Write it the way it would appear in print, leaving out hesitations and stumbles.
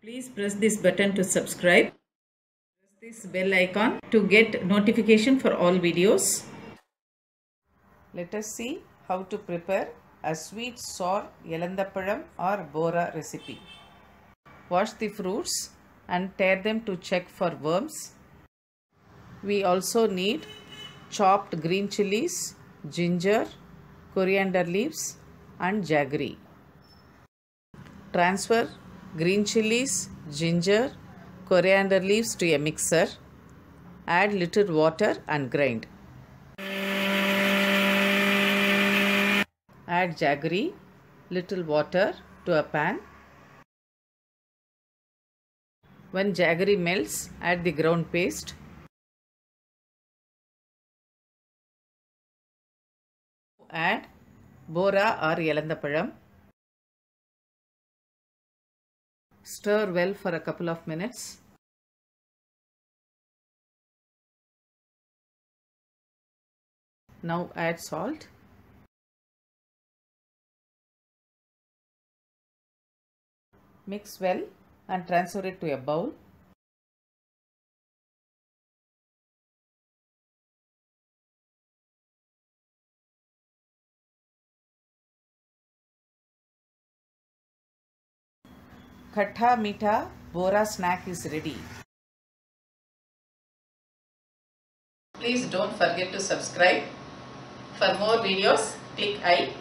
Please press this button to subscribe. Press this bell icon to get notification for all videos. Let us see how to prepare a sweet sour elandapalam or bora recipe. Wash the fruits and tear them to check for worms. We also need chopped green chilies, ginger, coriander leaves and jaggery. Transfer green chilies, ginger, coriander leaves to a mixer. Add little water and grind. Add jaggery, little water to a pan. When jaggery melts, add the ground paste. Add bora or elandapalam. Stir well for a couple of minutes. Now add salt. Mix well and transfer it to a bowl. Khatta Meetha Bora snack is ready. Please don't forget to subscribe. For more videos, click I.